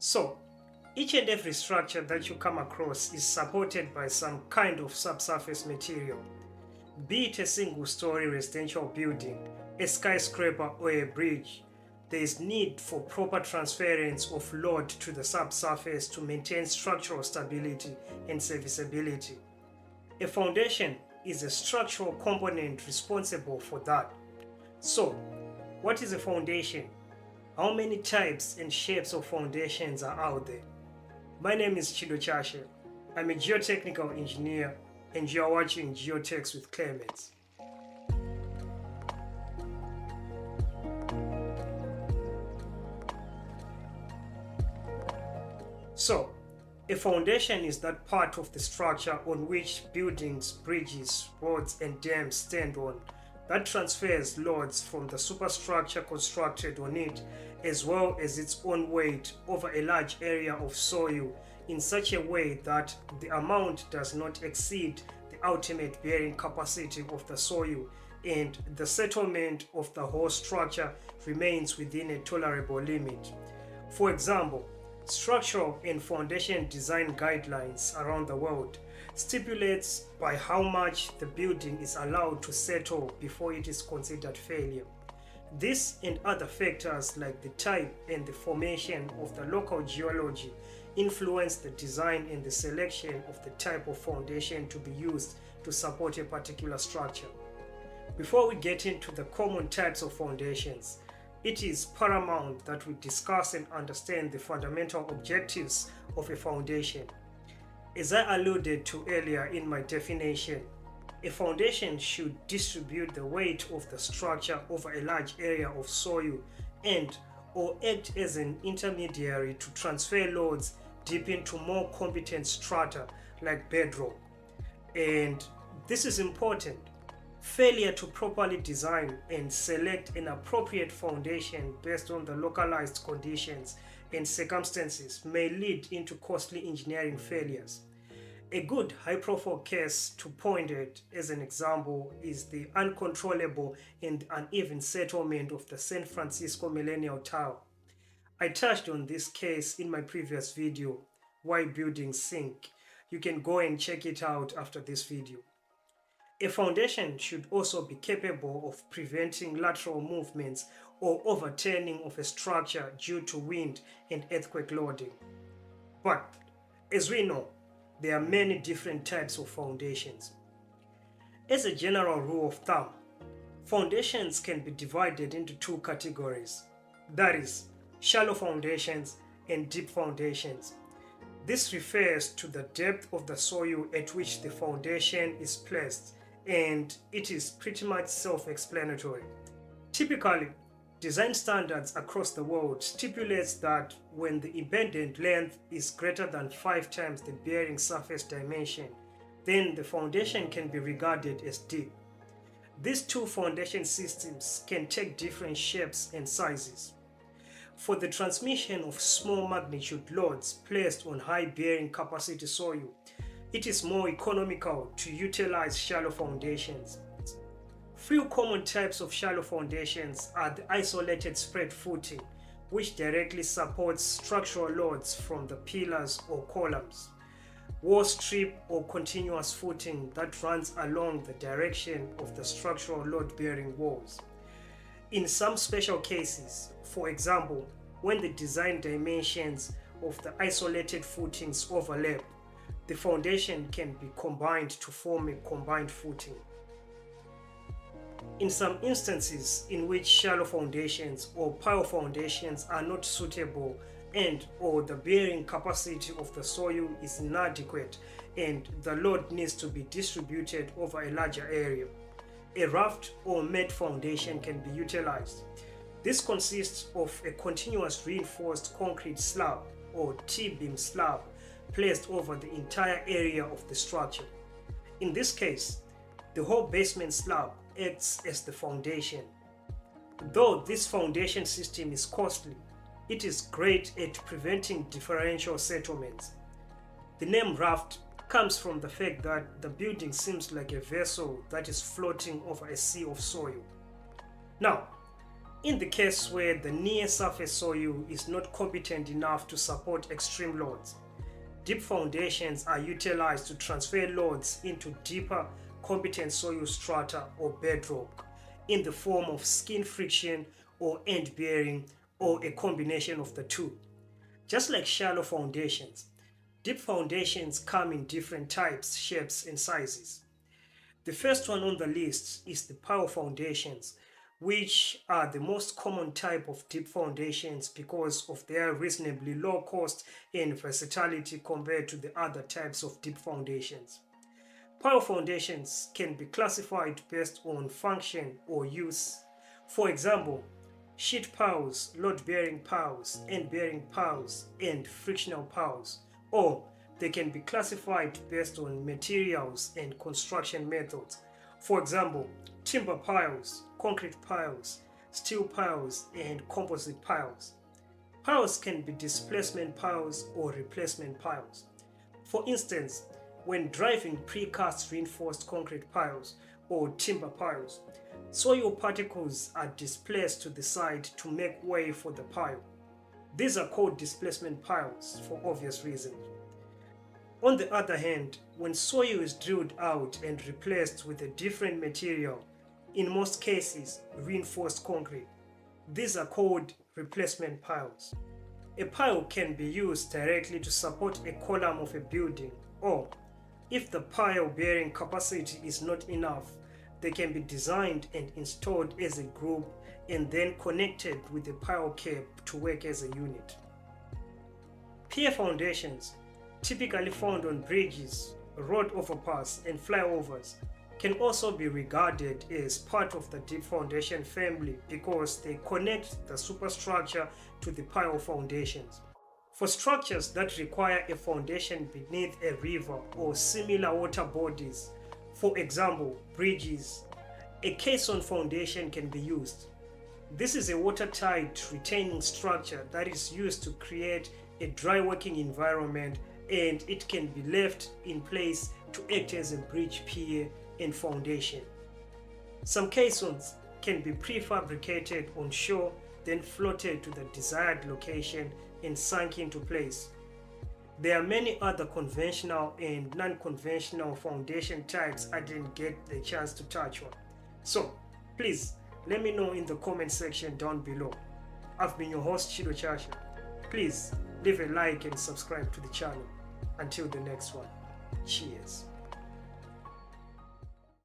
So, each and every structure that you come across is supported by some kind of subsurface material, be it a single story residential building, a skyscraper, or a bridge. There is need for proper transference of load to the subsurface to maintain structural stability and serviceability. A foundation is a structural component responsible for that. So, what is a foundation? How many types and shapes of foundations are out there? My name is Chido Chashe. I'm a geotechnical engineer and you are watching Geotechs with Clements. So, a foundation is that part of the structure on which buildings, bridges, roads, and dams stand on that transfers loads from the superstructure constructed on it, as well as its own weight over a large area of soil in such a way that the amount does not exceed the ultimate bearing capacity of the soil and the settlement of the whole structure remains within a tolerable limit. For example, structural and foundation design guidelines around the world stipulates by how much the building is allowed to settle before it is considered failure. This and other factors like the type and the formation of the local geology influence the design and the selection of the type of foundation to be used to support a particular structure. Before we get into the common types of foundations, it is paramount that we discuss and understand the fundamental objectives of a foundation. As I alluded to earlier in my definition, a foundation should distribute the weight of the structure over a large area of soil and or act as an intermediary to transfer loads deep into more competent strata like bedrock. And this is important. Failure to properly design and select an appropriate foundation based on the localized conditions and circumstances may lead into costly engineering failures. A good high-profile case to point at as an example is the uncontrollable and uneven settlement of the San Francisco Millennium Tower. I touched on this case in my previous video, Why Buildings Sink. You can go and check it out after this video. A foundation should also be capable of preventing lateral movements or overturning of a structure due to wind and earthquake loading. But as we know, there are many different types of foundations. As a general rule of thumb, foundations can be divided into two categories, that is, shallow foundations and deep foundations. This refers to the depth of the soil at which the foundation is placed, and it is pretty much self-explanatory. Typically, design standards across the world stipulates that when the embedded length is greater than 5 times the bearing surface dimension, then the foundation can be regarded as deep. These two foundation systems can take different shapes and sizes. For the transmission of small magnitude loads placed on high bearing capacity soil, it is more economical to utilize shallow foundations. Few common types of shallow foundations are the isolated spread footing, which directly supports structural loads from the pillars or columns, wall strip or continuous footing that runs along the direction of the structural load-bearing walls. In some special cases, for example, when the design dimensions of the isolated footings overlap, the foundation can be combined to form a combined footing. In some instances in which shallow foundations or pile foundations are not suitable and or the bearing capacity of the soil is inadequate and the load needs to be distributed over a larger area, a raft or mat foundation can be utilized. This consists of a continuous reinforced concrete slab or T-beam slab placed over the entire area of the structure. In this case, the whole basement slab acts as the foundation. Though this foundation system is costly, it is great at preventing differential settlements. The name raft comes from the fact that the building seems like a vessel that is floating over a sea of soil. Now, In the case where the near surface soil is not competent enough to support extreme loads, deep foundations are utilized to transfer loads into deeper competent soil strata or bedrock in the form of skin friction or end bearing or a combination of the two. Just like shallow foundations, deep foundations come in different types, shapes, and sizes. The first one on the list is the pile foundations, which are the most common type of deep foundations because of their reasonably low cost and versatility compared to the other types of deep foundations. Pile foundations can be classified based on function or use. For example, sheet piles, load-bearing piles, end-bearing piles, and frictional piles, or they can be classified based on materials and construction methods. For example, timber piles, concrete piles, steel piles, and composite piles. Piles can be displacement piles or replacement piles. For instance, when driving precast reinforced concrete piles or timber piles, soil particles are displaced to the side to make way for the pile. These are called displacement piles for obvious reasons. On the other hand, when soil is drilled out and replaced with a different material, in most cases reinforced concrete, these are called replacement piles. A pile can be used directly to support a column of a building, or if the pile bearing capacity is not enough, they can be designed and installed as a group and then connected with a pile cap to work as a unit. Pier foundations, typically found on bridges, road overpass, and flyovers, can also be regarded as part of the deep foundation family because they connect the superstructure to the pile foundations. For structures that require a foundation beneath a river or similar water bodies, for example, bridges, a caisson foundation can be used. This is a watertight retaining structure that is used to create a dry working environment, and it can be left in place to act as a bridge, pier, and foundation. Some caissons can be prefabricated on shore, then floated to the desired location and sunk into place. There are many other conventional and non-conventional foundation types I didn't get the chance to touch on. So please let me know in the comment section down below. I've been your host Chido Chasha. Please leave a like and subscribe to the channel. Until the next one, cheers.